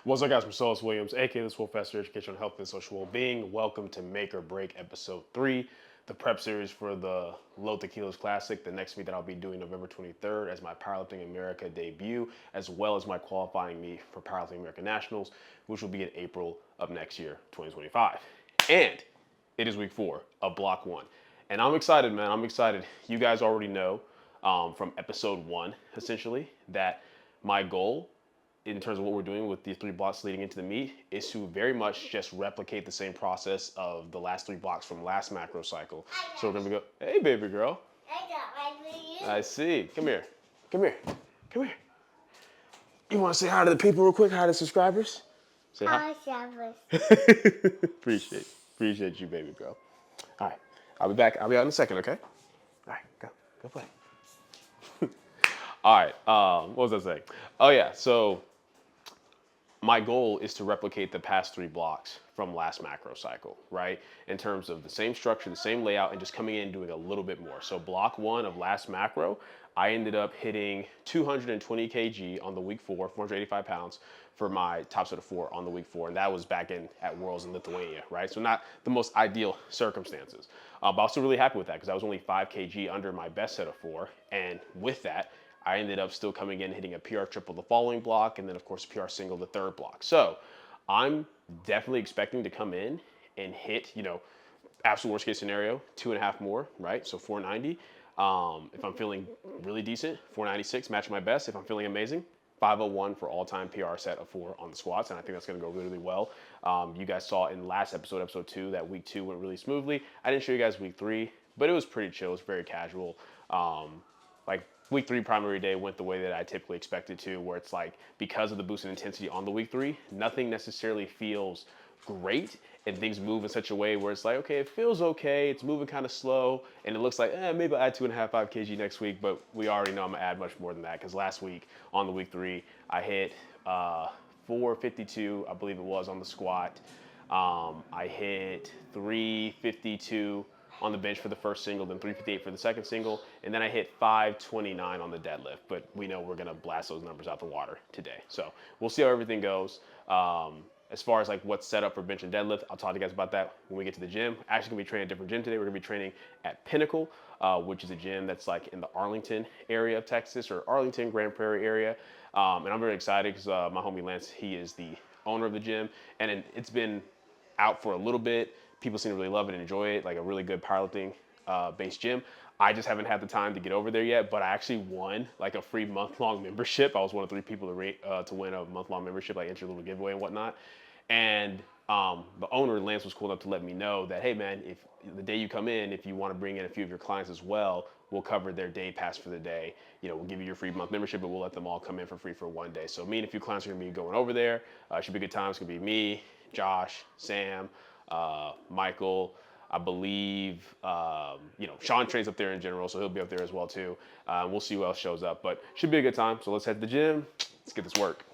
What's up, guys? I'm Solis Williams, aka TheSwolefessor, Education on Health and Social Wellbeing. Welcome to Make or Break Episode 3, the prep series for the Load to Kilos Classic, the next meet that I'll be doing November 23rd as my Powerlifting America debut, as well as my qualifying meet for Powerlifting America Nationals, which will be in April of next year, 2025. And it is week 4 of Block 1. And I'm excited, man. I'm excited. You guys already know from Episode 1, essentially, that my goal in terms of what we're doing with the 3 blocks leading into the meet is to very much just replicate the same process of the last 3 blocks from last macro cycle. So we're gonna go, hey baby girl. I got my video. I see. Come here. Come here. Come here. You wanna say hi to the people real quick? Hi to the subscribers? Say hi. Hi, Shabbos. Appreciate you, baby girl. All right. I'll be back. I'll be out in a second, okay? All right, go. Go play. All right. What was I saying? Oh yeah, so my goal is to replicate the past 3 blocks from last macro cycle, right? In terms of the same structure, the same layout, and just coming in and doing a little bit more. So block 1 of last macro, I ended up hitting 220 kg on the week 4, 485 pounds for my top set of 4 on the week 4. And that was back at Worlds in Lithuania, right? So not the most ideal circumstances. But I was still really happy with that because I was only 5 kg under my best set of 4. And with that, I ended up still coming in, hitting a PR triple the following block, and then of course PR single the third block. So I'm definitely expecting to come in and hit, absolute worst case scenario, 2.5 more, right? So 490. If I'm feeling really decent, 496, matching my best. If I'm feeling amazing, 501 for all-time PR set of 4 on the squats, and I think that's going to go really, really well. You guys saw in last episode 2, that week 2 went really smoothly. I didn't show you guys week 3, but it was pretty chill. It was very casual. Like week 3 primary day went the way that I typically expect it to, where it's like because of the boosted intensity on the week 3, nothing necessarily feels great, and things move in such a way where it's like, okay, it feels okay, it's moving kind of slow, and it looks like, maybe I'll add 2.5, 5 kg next week, but we already know I'm gonna add much more than that, because last week on the week 3, I hit 452, I believe it was, on the squat. I hit 352 on the bench for the first single, then 358 for the second single, and then I hit 529 on the deadlift. But we know we're gonna blast those numbers out the water today. So we'll see how everything goes. As far as like what's set up for bench and deadlift, I'll talk to you guys about that when we get to the gym. Actually gonna be training at a different gym today. We're gonna be training at Pinnacle, which is a gym that's like in the Arlington area of Texas, or Arlington, Grand Prairie area. And I'm very excited because my homie Lance, he is the owner of the gym, and it's been out for a little bit. People seem to really love it and enjoy it, like a really good powerlifting based gym. I just haven't had the time to get over there yet, but I actually won like a free month-long membership. I was one of 3 people to win a month-long membership, like enter a little giveaway and whatnot. And the owner, Lance, was cool enough to let me know that, hey man, if the day you come in, if you want to bring in a few of your clients as well, we'll cover their day pass for the day. We'll give you your free month membership, but we'll let them all come in for free for one day. So me and a few clients are gonna be going over there. It should be a good time. It's gonna be me, Josh, Sam, Michael, I believe, Sean trains up there in general, so he'll be up there as well too. We'll see who else shows up, but should be a good time. So let's head to the gym. Let's get this work.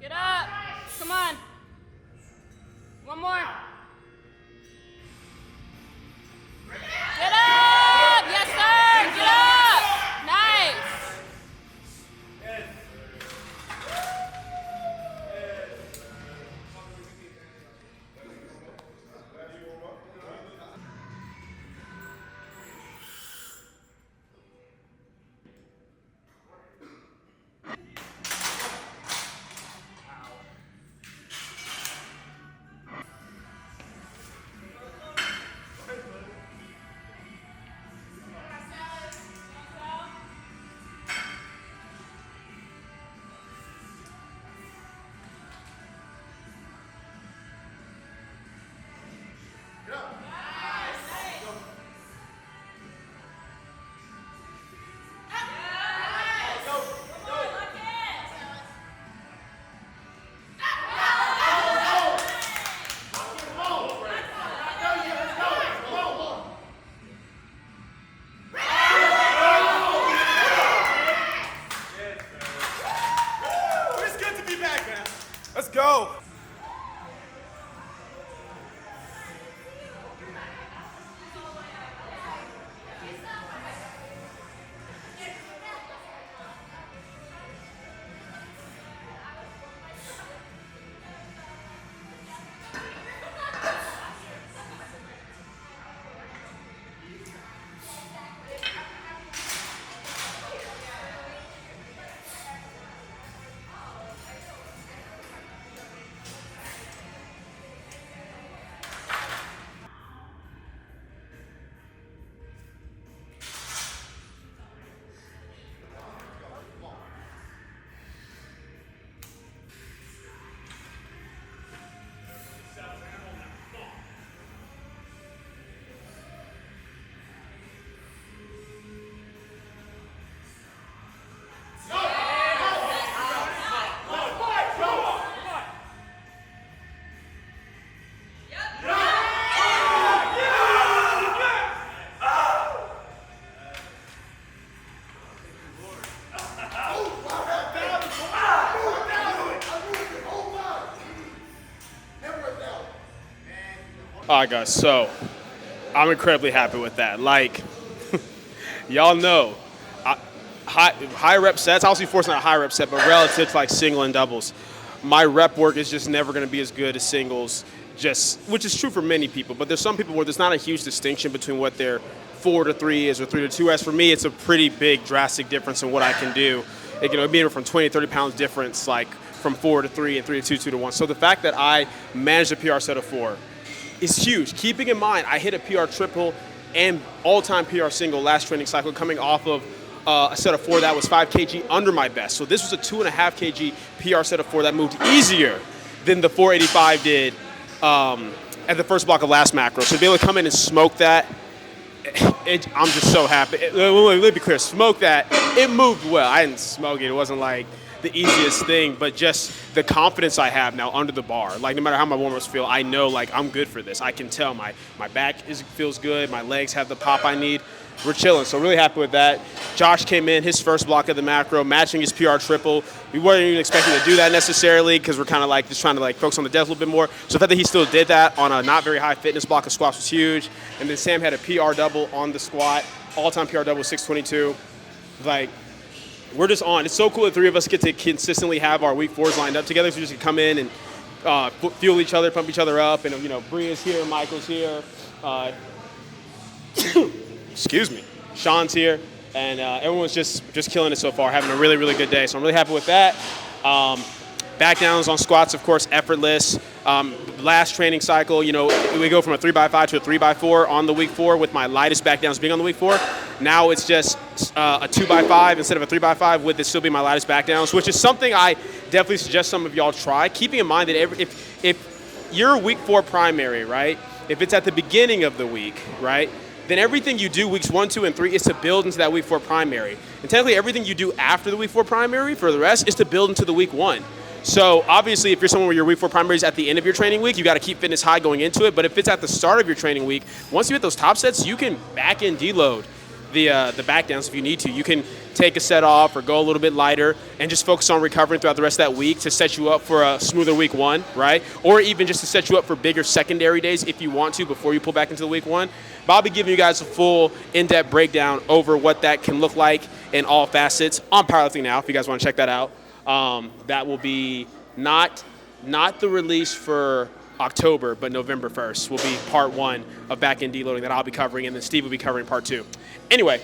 Get up. Come on. One more. Get up. Yes, sir. Get up. Nice. Let's go. All right, guys, so I'm happy with that. Like, y'all know, high rep sets, obviously forcing a high rep set, but relative to like single and doubles, my rep work is just never going to be as good as singles, which is true for many people, but there's some people where there's not a huge distinction between what their 4 to 3 is or 3 to 2 is. For me, it's a pretty big, drastic difference in what I can do. It can be from 20, 30 pounds difference, like from 4 to 3 and 3 to 2, 2 to 1. So the fact that I managed a PR set of 4 is huge. Keeping in mind, I hit a PR triple and all-time PR single last training cycle coming off of a set of 4 that was 5 kg under my best. So this was a 2.5 kg PR set of 4 that moved easier than the 485 did at the first block of last macro. So to be able to come in and smoke that, I'm just so happy. Let me be clear, smoke that, it moved well. I didn't smoke it. It wasn't like the easiest thing, but just the confidence I have now under the bar. Like no matter how my warm-ups feel, I know like I'm good for this. I can tell my back feels good. My legs have the pop I need. We're chilling, so really happy with that. Josh came in, his first block of the macro, matching his PR triple. We weren't even expecting to do that necessarily because we're kind of like just trying to like focus on the death a little bit more. So the fact that he still did that on a not very high fitness block of squats was huge. And then Sam had a PR double on the squat, all-time PR double 622. Like, we're just on. It's so cool that 3 of us get to consistently have our week 4s lined up together. So we just can come in and fuel each other, pump each other up. And, you know, Bria's here, Michael's here. Excuse me. Sean's here. And everyone's just killing it so far, having a really, really good day. So I'm really happy with that. Back downs on squats, of course, effortless. Last training cycle, you know, we go from a 3x5 to a 3x4 on the week 4 with my lightest back downs being on the week 4. Now it's just a 2x5 instead of a 3x5 with it still be my lightest back downs, which is something I definitely suggest some of y'all try. Keeping in mind that if you're week 4 primary, right, if it's at the beginning of the week, right, then everything you do weeks 1, 2, and 3 is to build into that week 4 primary. And technically everything you do after the week 4 primary for the rest is to build into the week 1. So obviously if you're someone where your week 4 primary is at the end of your training week, you got to keep fitness high going into it. But if it's at the start of your training week, once you hit those top sets, you can back end deload the back downs if you need to. You can take a set off or go a little bit lighter and just focus on recovering throughout the rest of that week to set you up for a smoother week 1, right? Or even just to set you up for bigger secondary days if you want to before you pull back into the week 1. But I'll be giving you guys a full in-depth breakdown over what that can look like in all facets on Powerlifting Now if you guys want to check that out. That will be not the release for October, but November 1st will be part 1 of Backend Deloading that I'll be covering, and then Steve will be covering part 2. Anyway,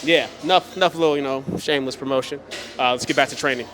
yeah, enough little, shameless promotion. Let's get back to training.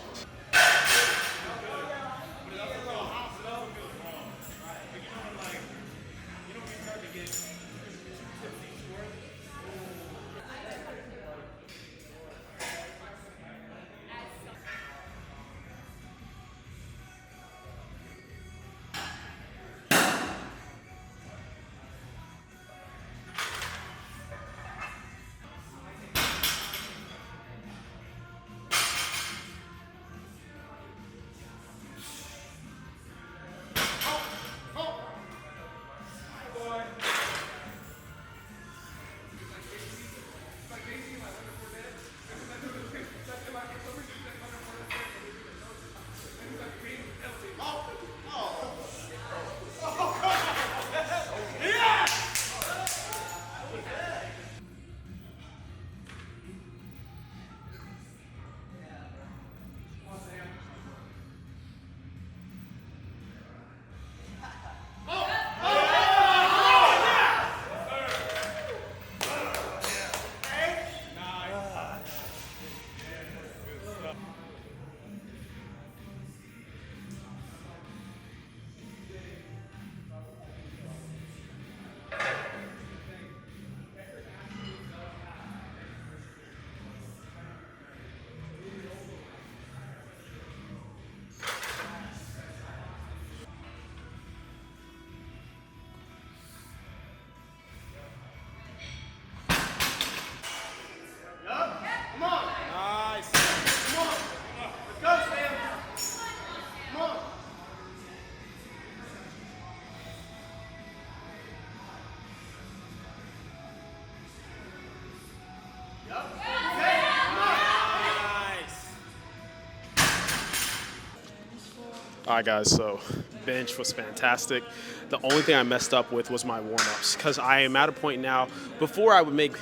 All right, guys, so bench was fantastic. The only thing I messed up with was my warm-ups because I am at a point now, before I would make,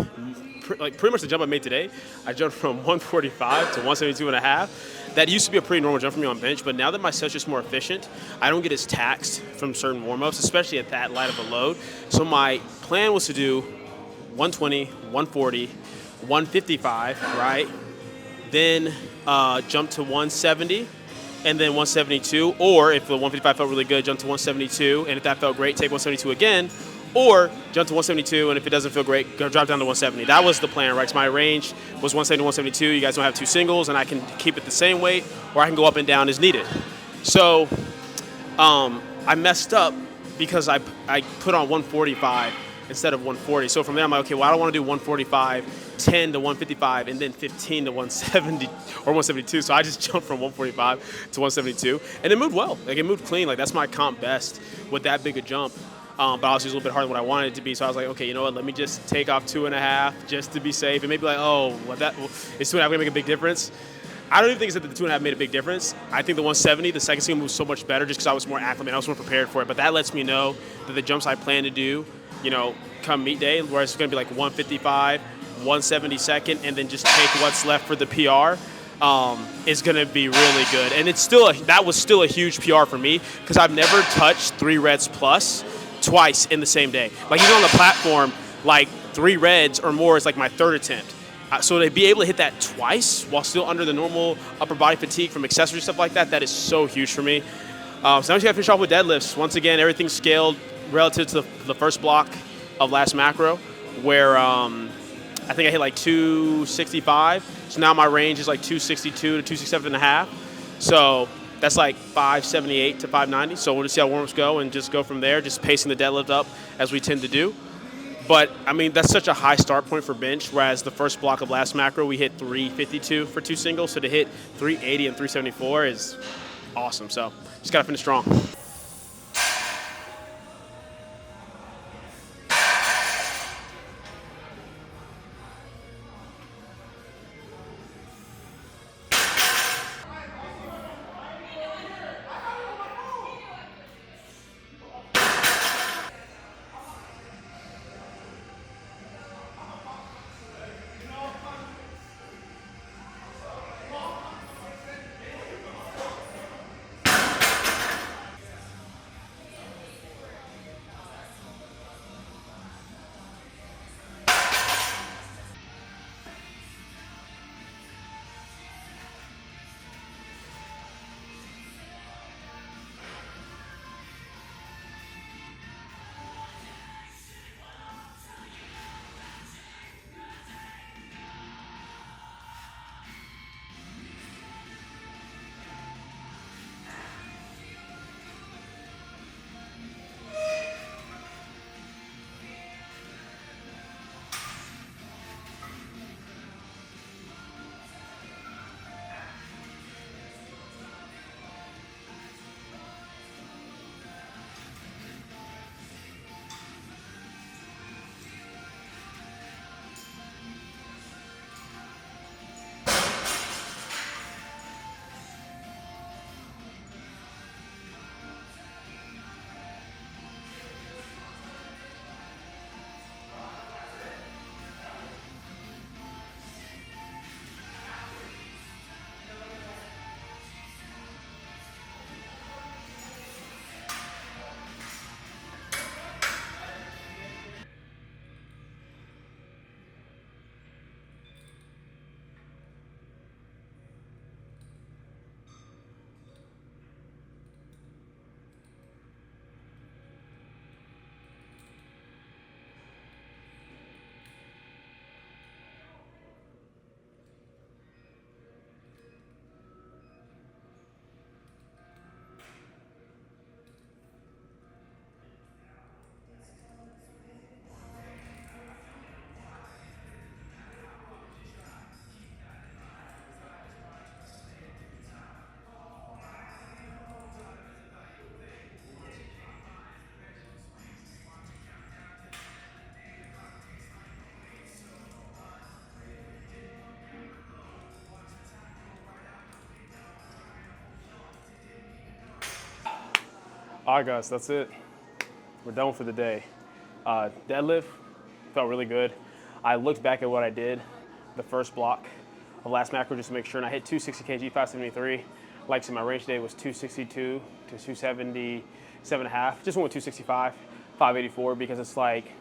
pretty much the jump I made today, I jumped from 145 to 172 and a half. That used to be a pretty normal jump for me on bench, but now that my set's just more efficient, I don't get as taxed from certain warm-ups, especially at that light of a load. So my plan was to do 120, 140, 155, right? Then jump to 170, and then 172, or if the 155 felt really good, jump to 172, and if that felt great, take 172 again, or jump to 172, and if it doesn't feel great, go drop down to 170. That was the plan, right? So my range was 170 to 172. You guys don't have two singles, and I can keep it the same weight, or I can go up and down as needed. So I messed up because I put on 145 instead of 140. So from there, I'm like, okay, well, I don't want to do 145, 10 to 155, and then 15 to 170 or 172. So I just jumped from 145 to 172, and it moved well. Like, it moved clean. Like, that's my comp best with that big a jump. But obviously, it was a little bit harder than what I wanted it to be. So I was like, okay, you know what? Let me just take off 2.5 just to be safe. And maybe like, oh, is 2.5 going to make a big difference? I don't even think it's that the 2.5 made a big difference. I think the 170, the second single, moved so much better just because I was more acclimated. I was more prepared for it. But that lets me know that the jumps I plan to do, come meet day, where it's going to be like 155, 170 second, and then just take what's left for the PR, is going to be really good. And that was still a huge PR for me because I've never touched 3 reds plus twice in the same day. Like, even on the platform, like 3 reds or more is like my 3rd attempt. So to be able to hit that twice while still under the normal upper body fatigue from accessories, stuff like that, that is so huge for me. So now we just got to finish off with deadlifts. Once again, everything's scaled relative to the first block of last macro, where I think I hit like 265. So now my range is like 262 to 267 and a half. So that's like 578 to 590. So we'll just see how warm-ups go and just go from there, just pacing the deadlift up as we tend to do. But, I mean, that's such a high start point for bench, whereas the first block of last macro, we hit 352 for 2 singles. So to hit 380 and 374 is awesome. So just got to finish strong. All right, guys, that's it. We're done for the day. Deadlift felt really good. I looked back at what I did the first block of last macro just to make sure, and I hit 260 kg, 573. Like I said, my range today was 262 to 277.5. Just went with 265, 584 because it's like,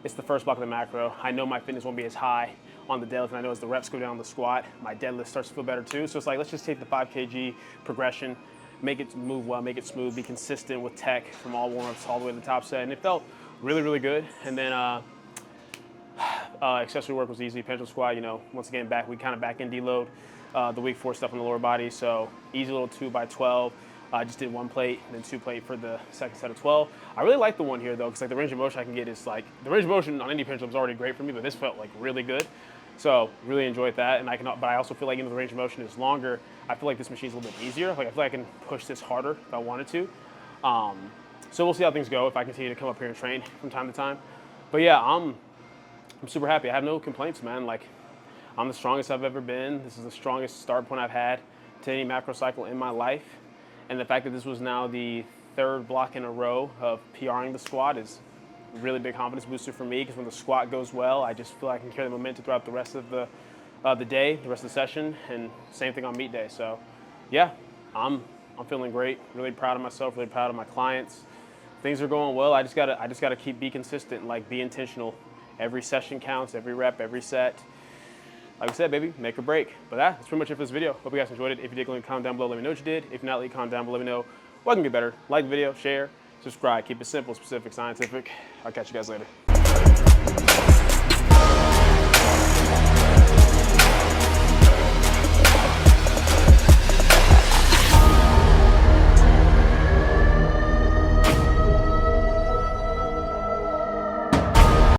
it's the first block of the macro. I know my fitness won't be as high on the deadlift, and I know as the reps go down the squat, my deadlift starts to feel better too. So it's like, let's just take the 5 kg progression, make it move well, make it smooth, be consistent with tech from all warm-ups all the way to the top set. And it felt really, really good. And then accessory work was easy. Pendulum squat, you know, once again, we kind of back-end deload the week 4 stuff on the lower body. So easy little 2x12. I just did 1 plate and then 2 plate for the second set of 12. I really like the one here though, because like the range of motion I can get is like, the range of motion on any pendulum is already great for me, but this felt like really good. So really enjoyed that. And but I also feel like even though the range of motion is longer, I feel like this machine's a little bit easier. Like I feel like I can push this harder if I wanted to. So we'll see how things go if I continue to come up here and train from time to time. But yeah, I'm super happy. I have no complaints, man. Like I'm the strongest I've ever been. This is the strongest start point I've had to any macro cycle in my life. And the fact that this was now the 3rd block in a row of PRing the squat is a really big confidence booster for me, because when the squat goes well, I just feel like I can carry the momentum throughout the rest of the day, the rest of the session, and same thing on meet day. So yeah, I'm feeling great, really proud of myself, really proud of my clients. Things are going well. I just gotta be consistent, like be intentional. Every session counts, every rep, every set. Like I said, baby, make or break. But that's pretty much it for this video. Hope you guys enjoyed it. If you did, leave a comment down below, let me know what you did. If not, leave a comment down below, let me know what can get better. Like the video, share, subscribe. Keep it simple, specific, scientific. I'll catch you guys later.